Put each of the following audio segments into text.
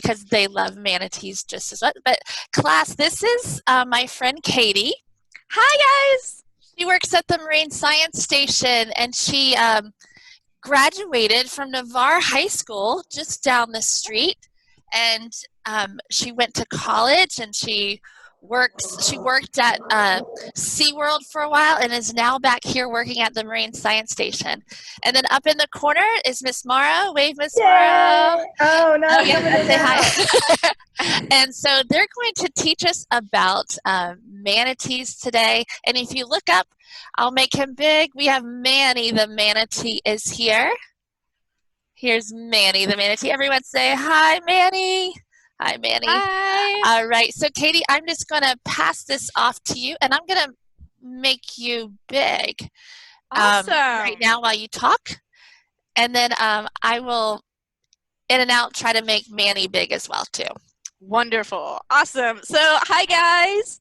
because they love manatees just as much. But class, this is my friend Katie. Hi, guys. She works at the Marine Science Station, and she graduated from Navarre High School just down the street. And she went to college, and she worked at SeaWorld for a while and is now back here working at the Marine Science Station. And then up in the corner is Miss Mara. Wave, Miss Mara. Oh, no. Oh, yeah, say hi. And so they're going to teach us about manatees today. And if you look up, I'll make him big. We have Mannie the Manatee is here. Here's Mannie the Manatee. Everyone say hi, Mannie. Hi, Mannie. Hi. All right. So, Katie, I'm just going to pass this off to you, and I'm going to make you big right now while you talk. And then I will, in and out, try to make Mannie big as well, too. Wonderful. Awesome. So, hi, guys.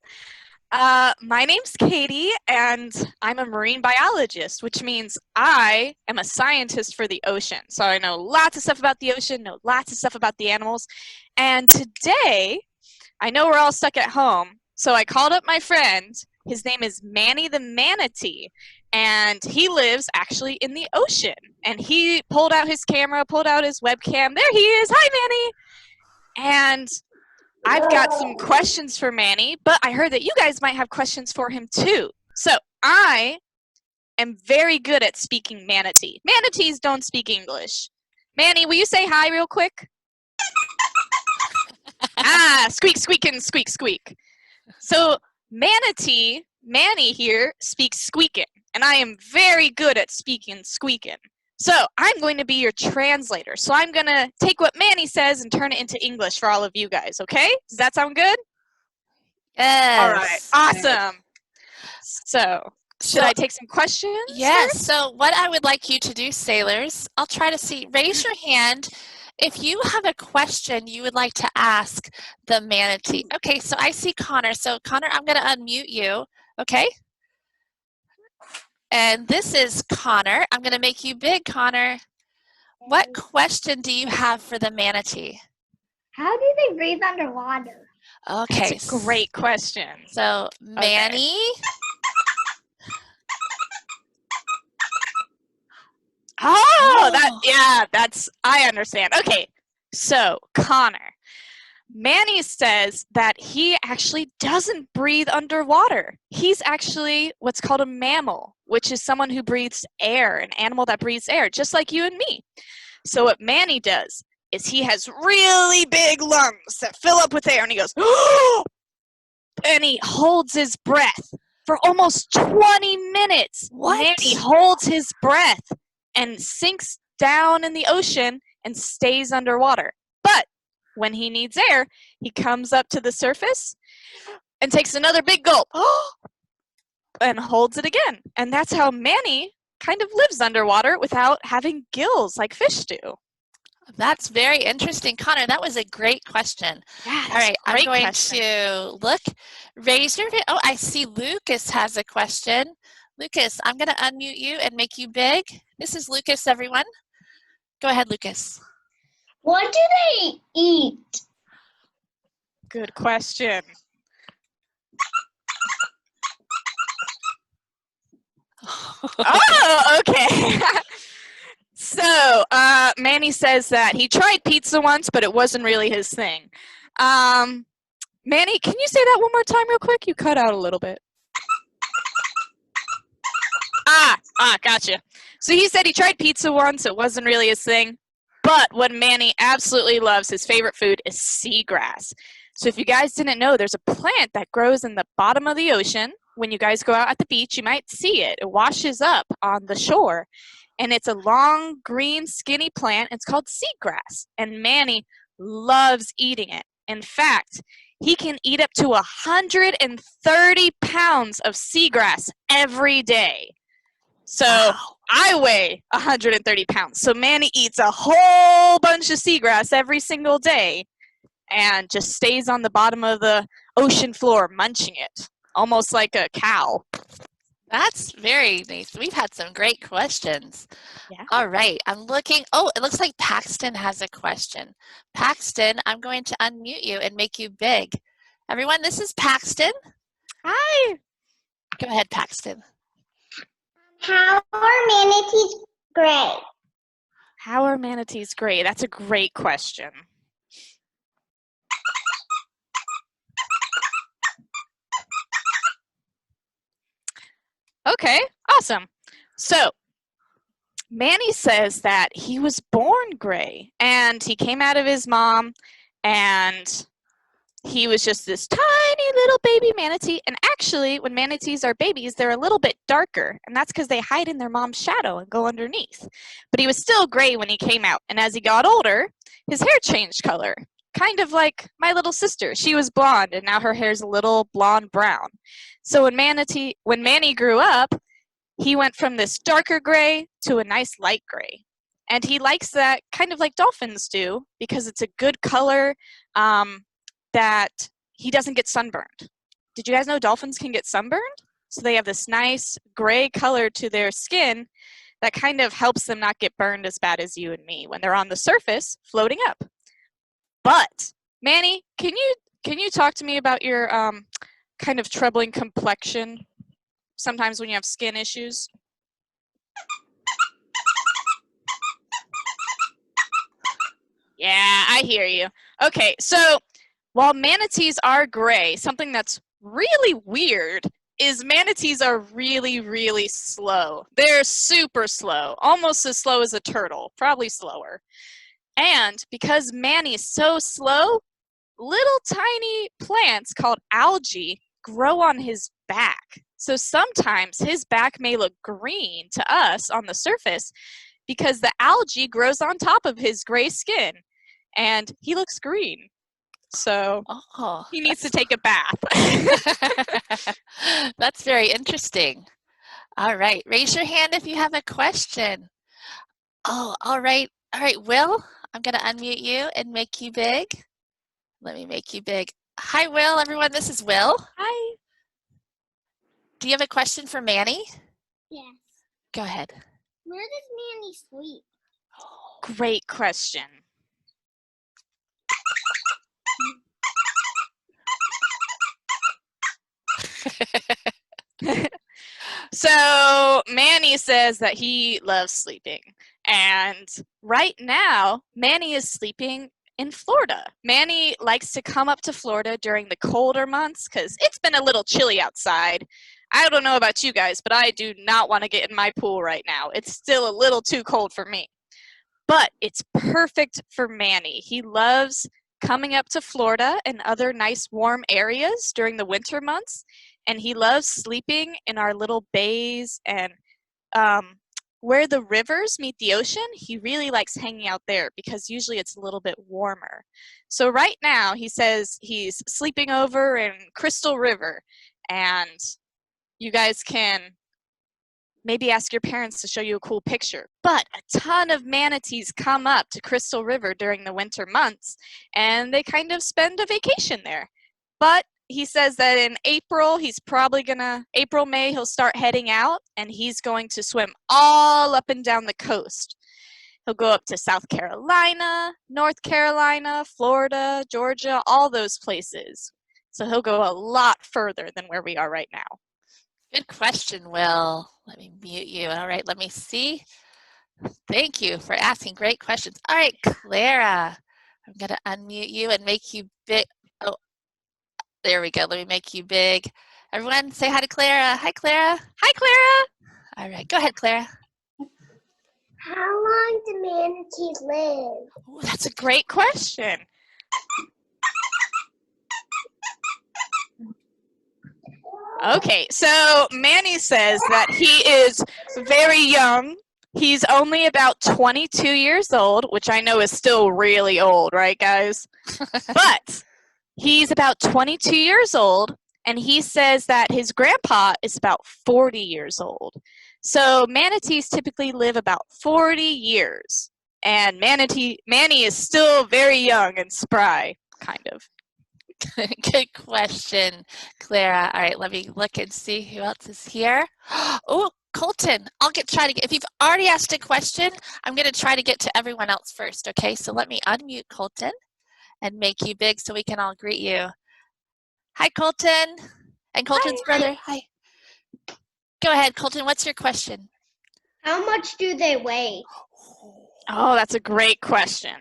My name's Katie, and I'm a marine biologist, which means I am a scientist for the ocean. So I know lots of stuff about the ocean, know lots of stuff about the animals. And today, I know we're all stuck at home, so I called up my friend. His name is Mannie the Manatee, and he lives actually in the ocean. And he pulled out his camera, pulled out his webcam. There he is. Hi, Mannie. And I've got some questions for Mannie, but I heard that you guys might have questions for him too. So I am very good at speaking manatee. Manatees don't speak English. Mannie, will you say hi real quick? Squeak, squeakin', squeak, squeak. So Mannie here speaks squeakin', and I am very good at speaking squeakin'. So I'm going to be your translator. So I'm going to take what Mannie says and turn it into English for all of you guys, okay? Does that sound good? Yes. All right. Awesome. So should I take some questions? Yes. First? So what I would like you to do, sailors, I'll try to see. Raise your hand if you have a question you would like to ask the manatee. Okay, so I see Connor. So Connor, I'm going to unmute you, okay? And this is Connor. I'm going to make you big, Connor. What question do you have for the manatee? How do they breathe underwater? Okay. That's a great question. So, Mannie. I understand. Okay, so Connor. Mannie says that he actually doesn't breathe underwater. He's actually what's called a mammal, which is someone who breathes air, an animal that breathes air, just like you and me. So what Mannie does is he has really big lungs that fill up with air, and he goes, and he holds his breath for almost 20 minutes. What? Mannie holds his breath and sinks down in the ocean and stays underwater. But when he needs air, he comes up to the surface and takes another big gulp and holds it again. And that's how Mannie kind of lives underwater without having gills like fish do. That's very interesting. Connor, that was a great question. Yeah, all right, I'm going to look. Raise your hand. Oh, I see Lucas has a question. Lucas, I'm going to unmute you and make you big. This is Lucas, everyone. Go ahead, Lucas. What do they eat? Good question. Oh, okay. So, Mannie says that he tried pizza once, but it wasn't really his thing. Mannie, can you say that one more time real quick? You cut out a little bit. Gotcha. So he said he tried pizza once, it wasn't really his thing. But what Mannie absolutely loves, his favorite food, is seagrass. So if you guys didn't know, there's a plant that grows in the bottom of the ocean. When you guys go out at the beach, you might see it. It washes up on the shore. And it's a long, green, skinny plant. It's called seagrass. And Mannie loves eating it. In fact, he can eat up to 130 pounds of seagrass every day. So wow. I weigh 130 pounds. So Mannie eats a whole bunch of seagrass every single day and just stays on the bottom of the ocean floor munching it, almost like a cow. That's very nice. We've had some great questions. Yeah. All right, I'm looking. Oh, it looks like Paxton has a question. Paxton, I'm going to unmute you and make you big. Everyone, this is Paxton. Hi. Go ahead, Paxton. How are manatees gray? How are manatees gray? That's a great question. Okay, awesome. So Manny says that he was born gray and he came out of his mom and he was just this tiny little baby manatee. And actually, when manatees are babies, they're a little bit darker, and that's because they hide in their mom's shadow and go underneath. But he was still gray when he came out, and as he got older, his hair changed color. Kind of like my little sister. She was blonde, and now her hair's a little blonde brown. So when Manny grew up, he went from this darker gray to a nice light gray. And he likes that kind of like dolphins do because it's a good color that he doesn't get sunburned. Did you guys know dolphins can get sunburned? So they have this nice gray color to their skin that kind of helps them not get burned as bad as you and me when they're on the surface floating up. But Manny, can you talk to me about your kind of troubling complexion sometimes when you have skin issues? Yeah, I hear you. Okay, so while manatees are gray, something that's really weird is manatees are really, really slow. They're super slow, almost as slow as a turtle, probably slower. And because Manny's so slow, little tiny plants called algae grow on his back. So sometimes his back may look green to us on the surface because the algae grows on top of his gray skin and he looks green. So he needs to take a bath. That's very interesting. All right, raise your hand if you have a question. Oh, all right. All right, Will, I'm going to unmute you and make you big. Let me make you big. Hi, Will, everyone. This is Will. Hi. Do you have a question for Manny? Yes. Go ahead. Where does Manny sleep? Great question. So Manny says that he loves sleeping. And right now, Manny is sleeping in Florida. Manny likes to come up to Florida during the colder months because it's been a little chilly outside. I don't know about you guys, but I do not want to get in my pool right now. It's still a little too cold for me. But it's perfect for Manny. He loves coming up to Florida and other nice warm areas during the winter months. And he loves sleeping in our little bays and where the rivers meet the ocean. He really likes hanging out there because usually it's a little bit warmer. So right now he says he's sleeping over in Crystal River, and you guys can maybe ask your parents to show you a cool picture. But a ton of manatees come up to Crystal River during the winter months, and they kind of spend a vacation there. But he says that in April, May, he'll start heading out, and he's going to swim all up and down the coast. He'll go up to South Carolina, North Carolina, Florida, Georgia, all those places. So he'll go a lot further than where we are right now. Good question, Will. Let me mute you. All right, let me see. Thank you for asking great questions. All right, Clara, I'm going to unmute you and make you big. Oh, there we go. Let me make you big. Everyone say hi to Clara. Hi, Clara. Hi, Clara. All right, go ahead, Clara. How long do manatees live? Ooh, That's a great question. Okay, so Manny says that he is very young. He's only about 22 years old, which I know is still really old, right, guys? But he's about 22 years old, and he says that his grandpa is about 40 years old. So manatees typically live about 40 years, and Manny is still very young and spry, kind of. Good question, Clara. All right, let me look and see who else is here. Oh, Colton, try to get, if you've already asked a question, I'm going to try to get to everyone else first, okay? So let me unmute Colton and make you big so we can all greet you. Hi, Colton. And Colton's brother. Hi. Go ahead, Colton. What's your question? How much do they weigh? Oh, that's a great question.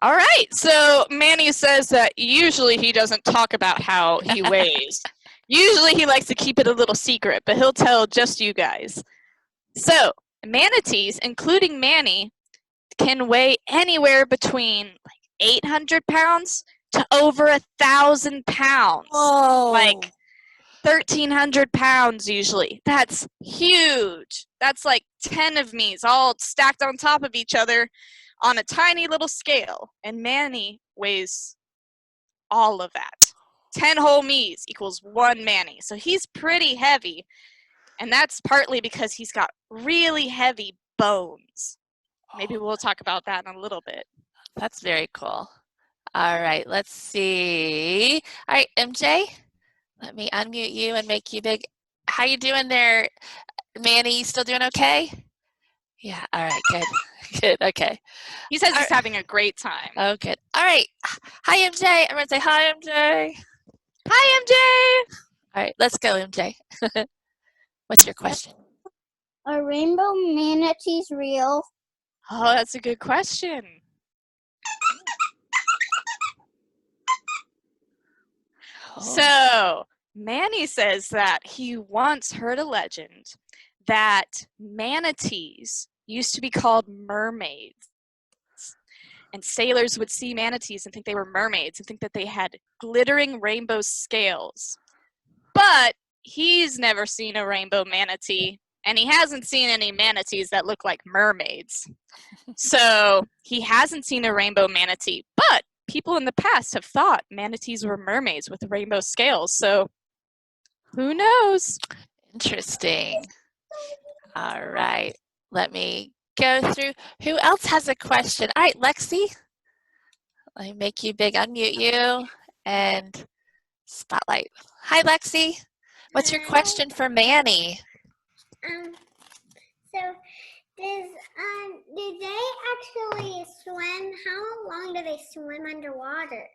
All right, so Manny says that usually he doesn't talk about how he weighs. Usually he likes to keep it a little secret, but he'll tell just you guys. So, manatees, including Manny, can weigh anywhere between like 800 pounds to over 1,000 pounds. Whoa. Like 1,300 pounds usually. That's huge. That's like 10 of me's all stacked on top of each other on a tiny little scale. And Manny weighs all of that. 10 whole me's equals 1 Manny. So he's pretty heavy. And that's partly because he's got really heavy bones. Maybe we'll talk about that in a little bit. That's very cool. All right, let's see. All right, MJ, let me unmute you and make you big. How you doing there, Manny? You still doing okay? Yeah, all right, good. Good, okay. He says he's having a great time. Oh, good. All right. Hi, MJ. Everyone say hi, MJ. Hi, MJ. All right, let's go, MJ. What's your question? Are rainbow manatees real? Oh, that's a good question. So, Manny says that he once heard a legend that manatees used to be called mermaids. And sailors would see manatees and think they were mermaids and think that they had glittering rainbow scales. But he's never seen a rainbow manatee, and he hasn't seen any manatees that look like mermaids. So he hasn't seen a rainbow manatee, but people in the past have thought manatees were mermaids with rainbow scales. So who knows? Interesting. All right, let me go through. Who else has a question? All right, Lexi. Let me make you big, unmute you, and spotlight. Hi, Lexi. What's your question for Manny? So do they actually swim? How long do they swim underwater?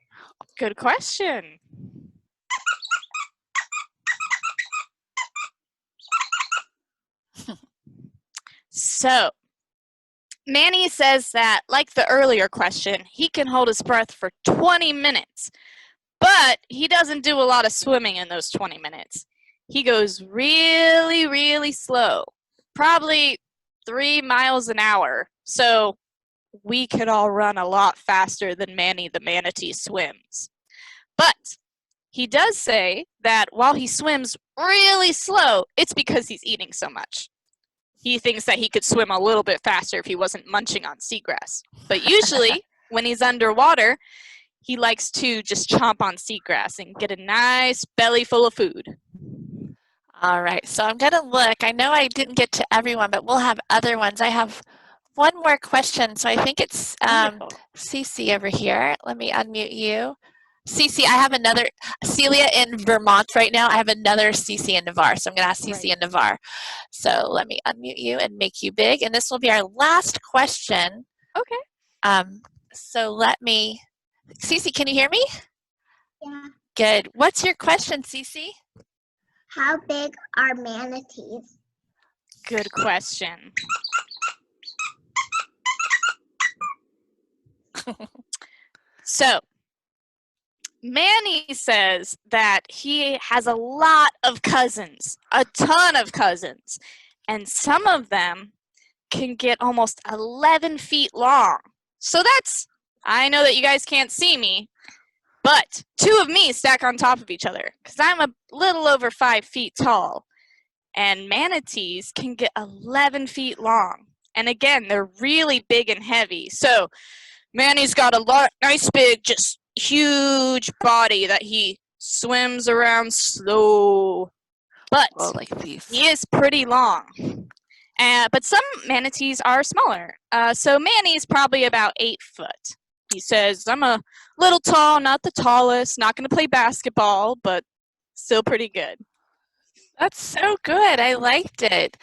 Good question. So, Manny says that, like the earlier question, he can hold his breath for 20 minutes, but he doesn't do a lot of swimming in those 20 minutes. He goes really, really slow, probably 3 miles an hour. So we could all run a lot faster than Mannie the Manatee swims. But he does say that while he swims really slow, it's because he's eating so much. He thinks that he could swim a little bit faster if he wasn't munching on seagrass. But usually, when he's underwater, he likes to just chomp on seagrass and get a nice belly full of food. All right, so I'm going to look. I know I didn't get to everyone, but we'll have other ones. I have one more question, so I think it's Cece over here. Let me unmute you. Cece, I have another, Celia in Vermont right now. I have another Cece in Navarre, so I'm going to ask Cece in Navarre. So let me unmute you and make you big, and this will be our last question. Okay. So let me, Cece, can you hear me? Yeah. Good. What's your question, Cece? How big are manatees? Good question. So, Manny says that he has a lot of cousins, a ton of cousins, and some of them can get almost 11 feet long. So that's, I know that you guys can't see me, but 2 of me stack on top of each other because I'm a little over 5 feet tall. And manatees can get 11 feet long. And again, they're really big and heavy. So Manny's got a nice big, just huge body that he swims around slow. But like these. he is pretty long. But some manatees are smaller. So Manny's probably about 8 foot. He says, I'm a little tall, not the tallest, not going to play basketball, but still pretty good. That's so good. I liked it.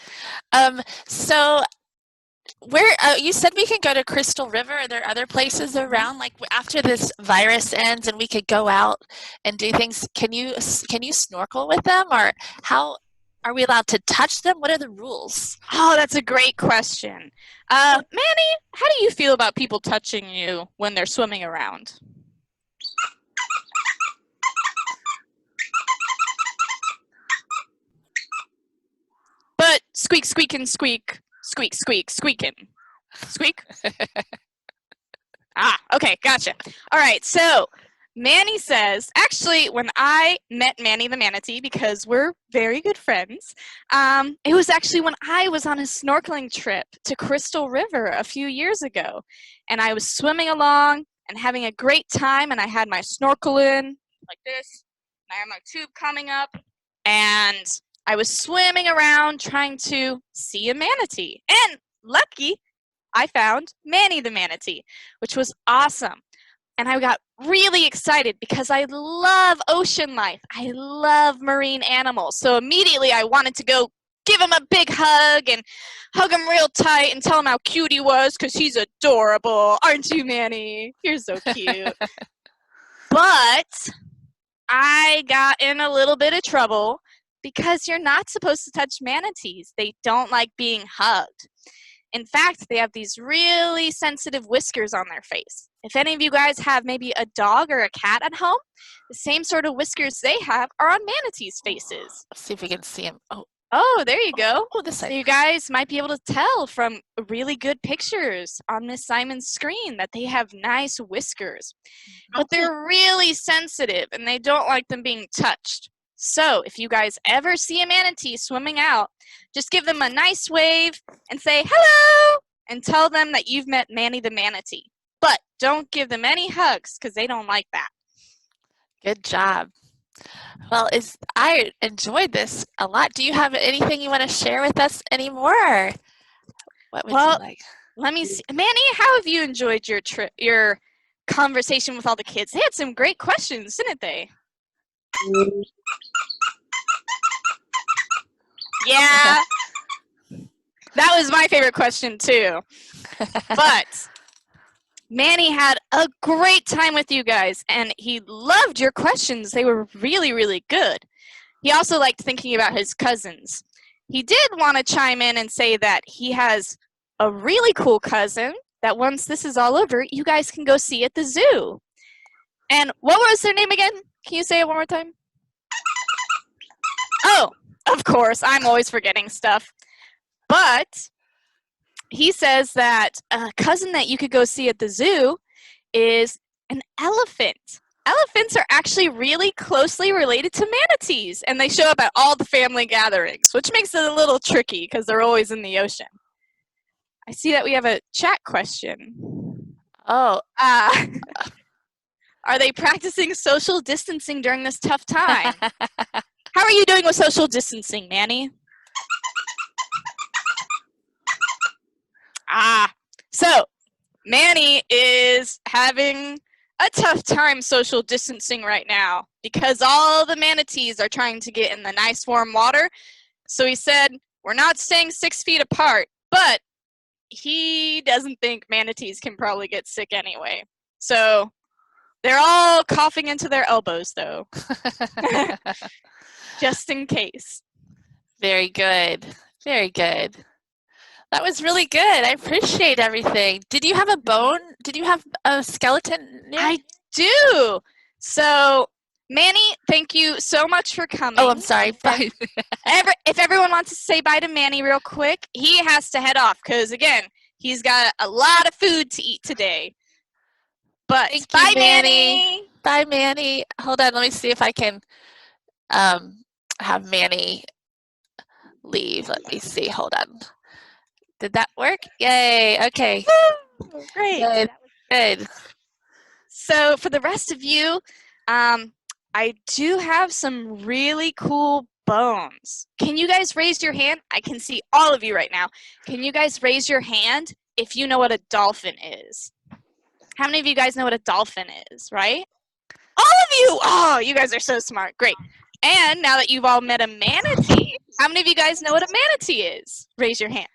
So where you said we can go to Crystal River. Are there other places around? Like after this virus ends and we could go out and do things. Can you snorkel with them, or how are we allowed to touch them? What are the rules? Oh, that's a great question. Manny, how do you feel about people touching you when they're swimming around? But squeak, squeakin', squeak, squeak, squeak, squeakin'. Squeak? Okay, gotcha. All right, so Manny says, actually, when I met Mannie the Manatee, because we're very good friends, it was actually when I was on a snorkeling trip to Crystal River a few years ago. And I was swimming along and having a great time, and I had my snorkel in like this, and I had my tube coming up, and I was swimming around trying to see a manatee. And lucky, I found Mannie the Manatee, which was awesome. And I got really excited because I love ocean life. I love marine animals. So immediately I wanted to go give him a big hug and hug him real tight and tell him how cute he was because he's adorable. Aren't you, Manny? You're so cute. But I got in a little bit of trouble because you're not supposed to touch manatees. They don't like being hugged. In fact, they have these really sensitive whiskers on their face. If any of you guys have maybe a dog or a cat at home, the same sort of whiskers they have are on manatees' faces. Let's see if we can see them. Oh, there you go. Oh, this side. So you guys might be able to tell from really good pictures on Miss Simon's screen that they have nice whiskers. But they're really sensitive and they don't like them being touched. So if you guys ever see a manatee swimming out, just give them a nice wave and say hello and tell them that you've met Mannie the Manatee. But don't give them any hugs because they don't like that. Good job. Well, I enjoyed this a lot. Do you have anything you want to share with us anymore? Or what would you like? Let me see. Mannie, how have you enjoyed your trip, your conversation with all the kids? They had some great questions, didn't they? Yeah. That was my favorite question too. But Mannie had a great time with you guys, and he loved your questions. They were really, really good. He also liked thinking about his cousins. He did want to chime in and say that he has a really cool cousin that once this is all over, you guys can go see at the zoo. And what was their name again? Can you say it one more time? Oh, of course. I'm always forgetting stuff. But he says that a cousin that you could go see at the zoo is an elephant. Elephants are actually really closely related to manatees, and they show up at all the family gatherings, which makes it a little tricky because they're always in the ocean. I see that we have a chat question. Oh. Are they practicing social distancing during this tough time? How are you doing with social distancing, Mannie? So Mannie is having a tough time social distancing right now because all the manatees are trying to get in the nice warm water. So he said, we're not staying 6 feet apart, but he doesn't think manatees can probably get sick anyway. So they're all coughing into their elbows, though. Just in case. Very good. Very good. That was really good. I appreciate everything. Did you have a bone? Did you have a skeleton? I do. So, Mannie, thank you so much for coming. Oh, I'm sorry. Bye. If everyone wants to say bye to Mannie real quick, he has to head off because, again, he's got a lot of food to eat today. But bye, Mannie. Bye, Mannie. Hold on. Let me see if I can have Mannie leave. Let me see. Hold on. Did that work? Yay. Okay. Woo! Great. Good. Good. So for the rest of you, I do have some really cool bones. Can you guys raise your hand? I can see all of you right now. Can you guys raise your hand if you know what a dolphin is? How many of you guys know what a dolphin is, right? All of you! Oh, you guys are so smart. Great. And now that you've all met a manatee, how many of you guys know what a manatee is? Raise your hand.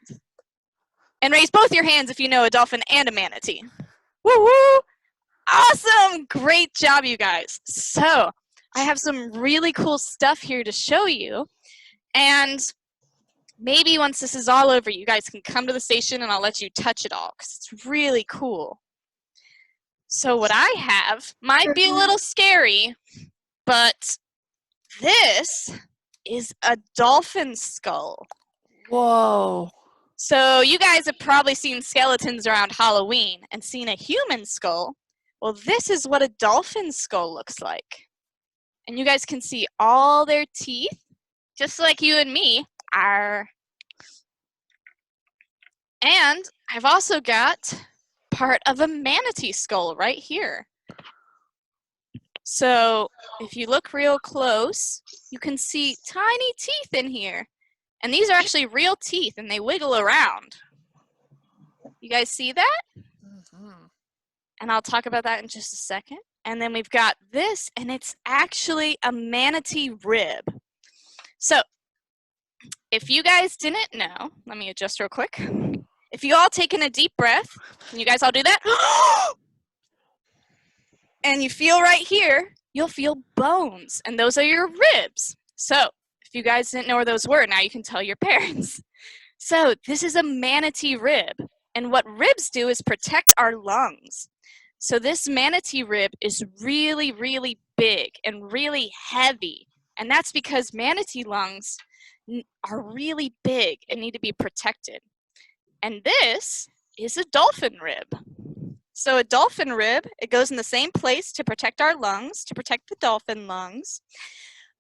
And raise both your hands if you know a dolphin and a manatee. Woo woo! Awesome! Great job, you guys. So, I have some really cool stuff here to show you. And maybe once this is all over, you guys can come to the station and I'll let you touch it all because it's really cool. So what I have might be a little scary, but this is a dolphin skull. Whoa. So you guys have probably seen skeletons around Halloween and seen a human skull. Well, this is what a dolphin skull looks like. And you guys can see all their teeth, just like you and me are. And I've also got part of a manatee skull right here. So if you look real close, you can see tiny teeth in here. And these are actually real teeth, and they wiggle around. You guys see that? Mm-hmm. And I'll talk about that in just a second. And then we've got this, and it's actually a manatee rib. So if you guys didn't know, let me adjust real quick. If you all take in a deep breath, can you guys all do that? And you feel right here, you'll feel bones, and those are your ribs. So if you guys didn't know where those were, now you can tell your parents. So this is a manatee rib, and what ribs do is protect our lungs. So this manatee rib is really, really big and really heavy, and that's because manatee lungs are really big and need to be protected. And this is a dolphin rib. So a dolphin rib, it goes in the same place to protect our lungs, to protect the dolphin lungs,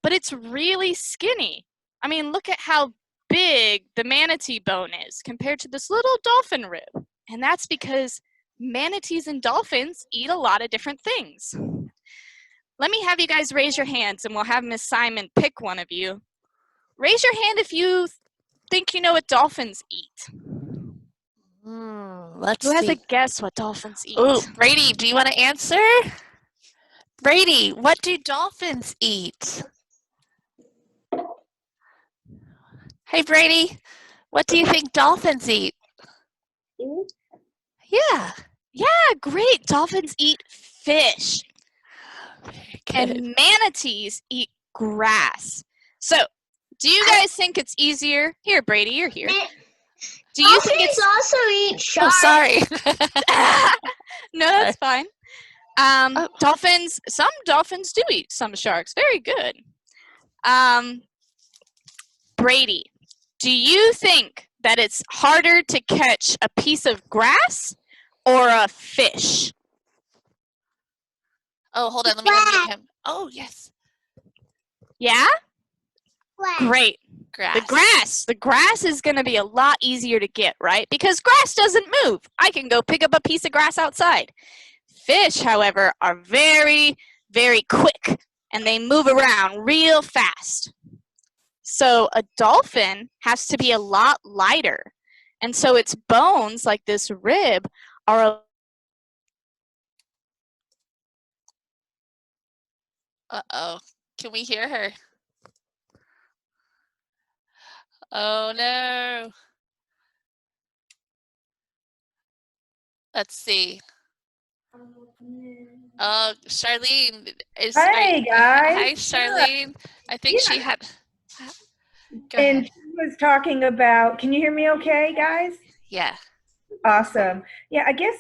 but it's really skinny. I mean, look at how big the manatee bone is compared to this little dolphin rib. And that's because manatees and dolphins eat a lot of different things. Let me have you guys raise your hands, and we'll have Miss Simon pick one of you. Raise your hand if you think you know what dolphins eat. Let's Who has see. a guess what dolphins eat? Oh, Brady, do you want to answer? Brady, what do dolphins eat? Hey, Brady, what do you think dolphins eat? Yeah. Yeah, great. Dolphins eat fish. Very good. And manatees eat grass. So, do you guys think it's easier? Here, Brady, you're here. Do you think it's also eat Oh, sharks. sorry. No, that's fine. Dolphins, some dolphins do eat some sharks. Very good. Brady, do you think that it's harder to catch a piece of grass or a fish? Oh, hold on. Let me unmute him. Oh, yes. Yeah? What? Great. Grass. The grass is going to be a lot easier to get, right? Because grass doesn't move. I can go pick up a piece of grass outside. Fish, however, are very, very quick, and they move around real fast. So a dolphin has to be a lot lighter. And so its bones, like this rib, are Uh-oh. Can we hear her? Oh, no. Let's see. Oh, Charlene is. Hey, guys. Hi, Charlene. I think she had. Go And ahead. she was talking about, can you hear me okay, guys? Yeah. Awesome. Yeah, I guess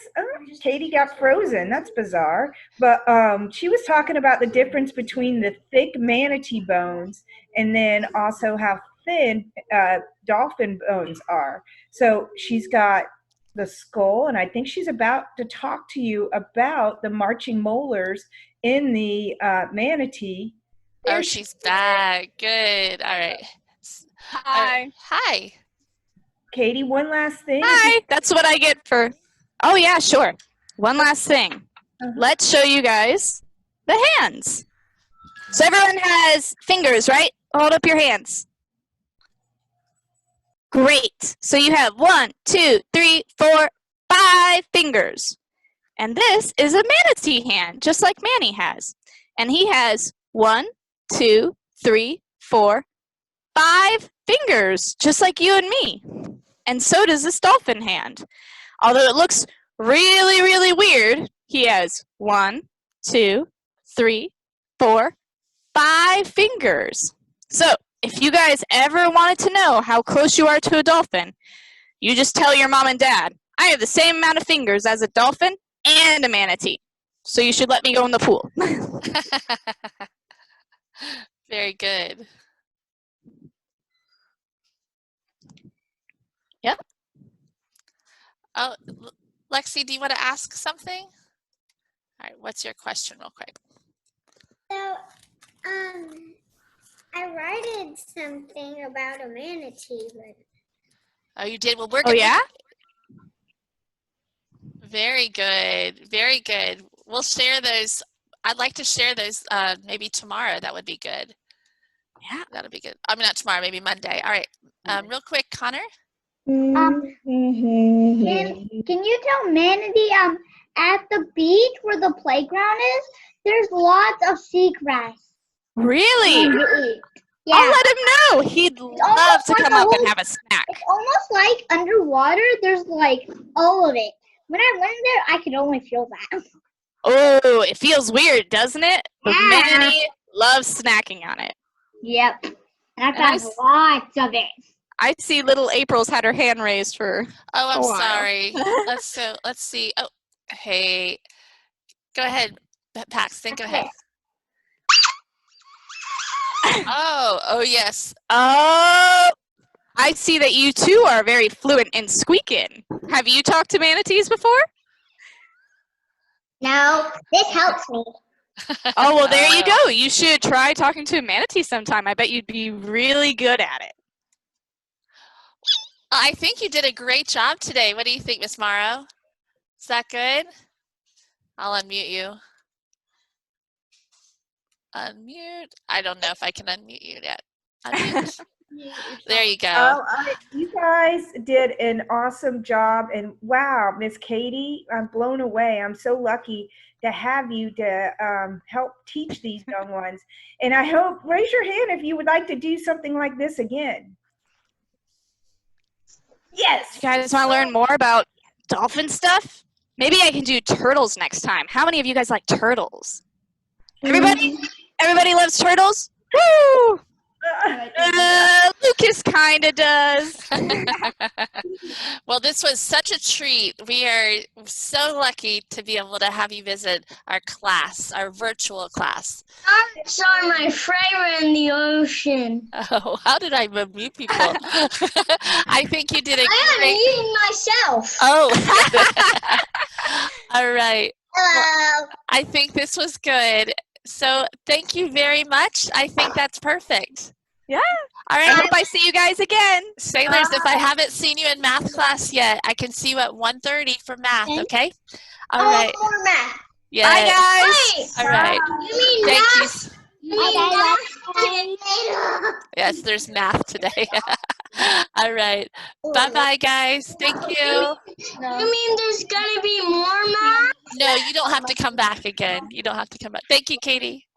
Katie got frozen. That's bizarre. But she was talking about the difference between the thick manatee bones and then also how thin dolphin bones are. So she's got the skull, and I think she's about to talk to you about the marching molars in the manatee. Oh, she's back. Good. All right. Hi. Hi. Katie, one last thing. Hi. That's what I get for. Oh, yeah, sure. One last thing. Let's show you guys the hands. So everyone has fingers, right? Hold up your hands. Great. So you have 1, 2, 3, 4, 5 fingers. And this is a manatee hand, just like Manny has. And he has 1, 2, 3, 4, 5 fingers, just like you and me. And so does this dolphin hand. Although it looks really, really weird, he has 1, 2, 3, 4, 5 fingers. So if you guys ever wanted to know how close you are to a dolphin, you just tell your mom and dad, I have the same amount of fingers as a dolphin and a manatee. So you should let me go in the pool. Very good. Yep. Oh, Lexi, do you want to ask something? All right, what's your question real quick? So, I read something about a manatee, but Oh, you did? Well, we're Oh, yeah? Very good. Very good. We'll share those. I'd like to share those maybe tomorrow. That would be good. Yeah. That'll be good. I mean, not tomorrow, maybe Monday. All right. Real quick, Connor. can you tell Manatee at the beach where the playground is, there's lots of seagrass. Really? Yeah. I'll let him know. He'd love to come up and have a snack. It's almost like underwater, there's like all of it. When I went there, I could only feel that. Oh, it feels weird, doesn't it? But Yeah. Manny loves snacking on it. Yep. And I've And got lots of it. I see little April's had her hand raised for Oh, I'm a while. sorry. Let's see. Oh, hey. Go ahead, Paxton. Go ahead. Oh, yes. Oh, I see that you too are very fluent in squeaking. Have you talked to manatees before? No, this helps me. Oh, well, there you go. You should try talking to a manatee sometime. I bet you'd be really good at it. I think you did a great job today. What do you think, Miss Morrow? Is that good? I'll unmute you. Unmute. I don't know if I can unmute you yet. Unmute. There you go. You guys did an awesome job, and wow, Miss Katie, I'm blown away. I'm so lucky to have you to help teach these young ones. And I hope, raise your hand if you would like to do something like this again. Yes. You guys want to learn more about dolphin stuff? Maybe I can do turtles next time. How many of you guys like turtles? Everybody? Everybody loves turtles? Woo! Lucas kind of does. Well, this was such a treat. We are so lucky to be able to have you visit our class, our virtual class. Sharks are my favorite in the ocean. Oh, how did I mute people? I think you did a I am great... muting myself. Oh. All right. Hello. Well, I think this was good. So thank you very much. I think that's perfect. Yeah. All I right. hope I see you guys again. Sailors, if I haven't seen you in math class yet, I can see you at 1:30 for math, okay? All right. More math. Yeah. Bye, guys. All right. You mean Thank you. math? You mean math? Yes, there's math today. All right. Bye-bye, guys. Thank you. You mean there's gonna be more math? No, you don't have to come back again. You don't have to come back. Thank you, Katie.